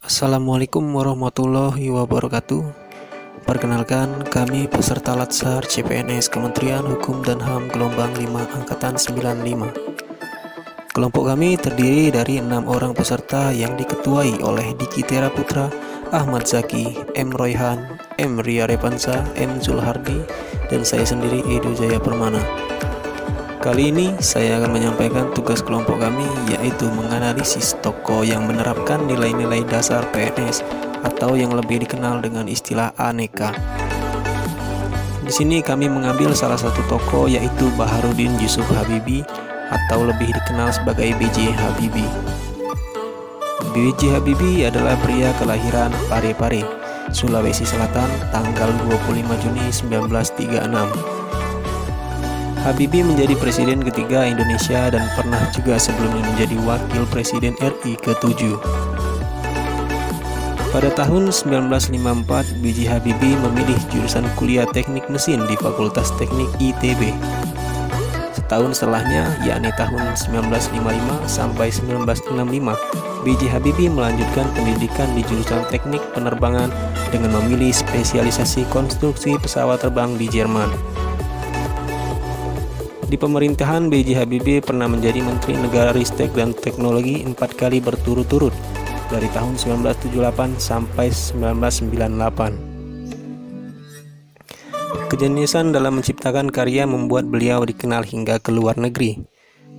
Assalamualaikum warahmatullahi wabarakatuh. Perkenalkan, kami peserta Latsar CPNS Kementerian Hukum dan HAM gelombang 5 Angkatan 95. Kelompok kami terdiri dari 6 orang peserta yang diketuai oleh Diki Tera Putra, Ahmad Zaki, M. Royhan, M. Ria Repansa, M. Zulhardi, dan saya sendiri Edo Jaya Permana. Kali ini saya akan menyampaikan tugas kelompok kami, yaitu menganalisis tokoh yang menerapkan nilai-nilai dasar PNS atau yang lebih dikenal dengan istilah aneka. Di sini kami mengambil salah satu tokoh, yaitu Baharudin Yusuf Habibie atau lebih dikenal sebagai B.J. Habibie. B.J. Habibie adalah pria kelahiran Parepare, Sulawesi Selatan tanggal 25 Juni 1936. Habibie menjadi presiden ketiga Indonesia dan pernah juga sebelumnya menjadi wakil presiden RI ke-7. Pada tahun 1954, B.J. Habibie memilih jurusan kuliah teknik mesin di Fakultas Teknik ITB. Setahun setelahnya, yakni tahun 1955 sampai 1965, B.J. Habibie melanjutkan pendidikan di jurusan teknik penerbangan dengan memilih spesialisasi konstruksi pesawat terbang di Jerman. Di pemerintahan, B.J. Habibie pernah menjadi Menteri Negara Ristek dan Teknologi 4 kali berturut-turut dari tahun 1978 sampai 1998. Kejeniusan dalam menciptakan karya membuat beliau dikenal hingga ke luar negeri.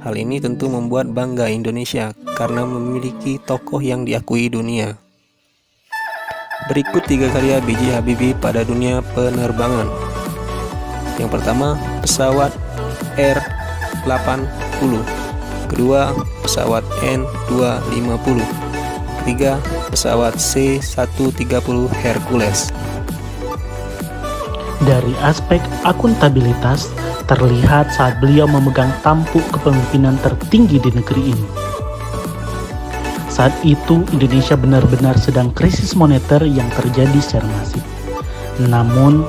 Hal ini tentu membuat bangga Indonesia karena memiliki tokoh yang diakui dunia. Berikut 3 karya B.J. Habibie pada dunia penerbangan. Yang pertama, pesawat R-80. Kedua, pesawat N-250. Ketiga, pesawat C-130 Hercules. Dari aspek akuntabilitas, terlihat saat beliau memegang tampuk kepemimpinan tertinggi di negeri ini. Saat itu, Indonesia benar-benar sedang krisis moneter yang terjadi secara masif. Namun,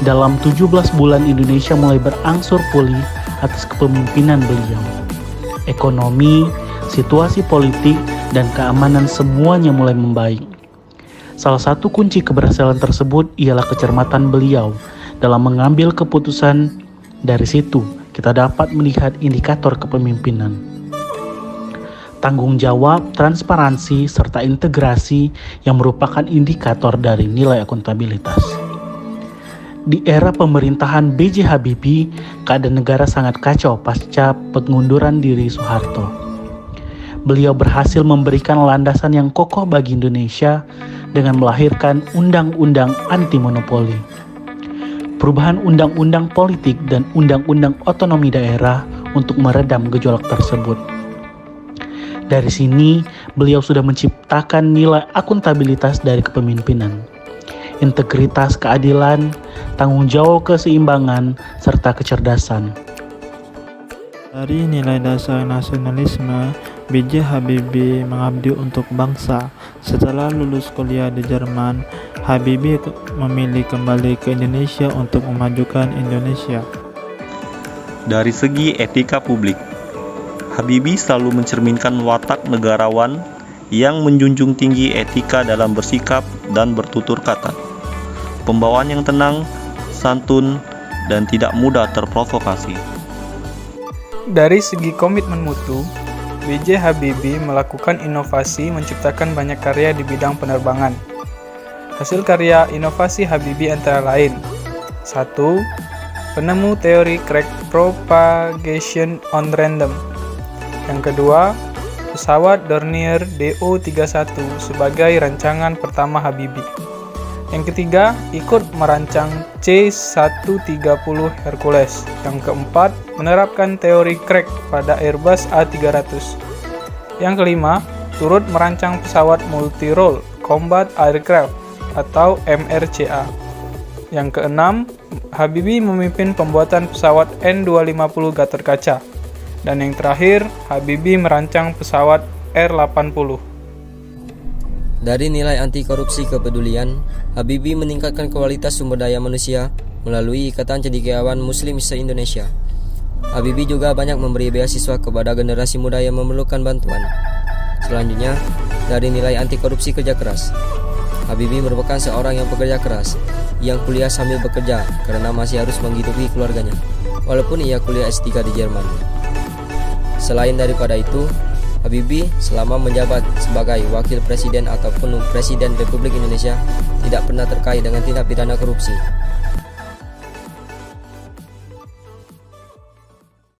dalam 17 bulan Indonesia mulai berangsur pulih atas kepemimpinan beliau. Ekonomi, situasi politik, dan keamanan semuanya mulai membaik. Salah satu kunci keberhasilan tersebut ialah kecermatan beliau dalam mengambil keputusan. Dari situ, kita dapat melihat indikator kepemimpinan. Tanggung jawab, transparansi, serta integrasi yang merupakan indikator dari nilai akuntabilitas. Di era pemerintahan B.J. Habibie, keadaan negara sangat kacau pasca pengunduran diri Soeharto. Beliau berhasil memberikan landasan yang kokoh bagi Indonesia dengan melahirkan Undang-Undang Anti Monopoli, perubahan undang-undang politik dan undang-undang otonomi daerah untuk meredam gejolak tersebut. Dari sini, beliau sudah menciptakan nilai akuntabilitas dari kepemimpinan, integritas, keadilan, tanggung jawab, keseimbangan, serta kecerdasan. Dari nilai dasar nasionalisme, B.J. Habibie mengabdi untuk bangsa. Setelah lulus kuliah di Jerman, Habibie memilih kembali ke Indonesia untuk memajukan Indonesia. Dari segi etika publik, Habibie selalu mencerminkan watak negarawan yang menjunjung tinggi etika dalam bersikap dan bertutur kata. Pembawaan yang tenang, santun, dan tidak mudah terprovokasi. Dari segi komitmen mutu, B.J. Habibie melakukan inovasi menciptakan banyak karya di bidang penerbangan. Hasil karya inovasi Habibie antara lain: 1. Penemu teori crack propagation on random. Yang kedua, pesawat Dornier DO-31 sebagai rancangan pertama Habibie. Yang ketiga, ikut merancang C-130 Hercules. Yang keempat, menerapkan teori crack pada Airbus A300. Yang kelima, turut merancang pesawat Multi-Role Combat Aircraft atau MRCA. Yang keenam, Habibie memimpin pembuatan pesawat N-250 Gatot-Kaca. Dan yang terakhir, Habibie merancang pesawat R-80. Dari nilai anti korupsi kepedulian, Habibie meningkatkan kualitas sumber daya manusia melalui Ikatan Cendekiawan Muslim se-Indonesia. Habibie juga banyak memberi beasiswa kepada generasi muda yang memerlukan bantuan. Selanjutnya, dari nilai anti korupsi kerja keras. Habibie merupakan seorang yang pekerja keras, yang kuliah sambil bekerja karena masih harus menghidupi keluarganya, walaupun ia kuliah S3 di Jerman. Selain daripada itu, Habibie selama menjabat sebagai wakil presiden ataupun presiden Republik Indonesia tidak pernah terkait dengan tindak pidana korupsi.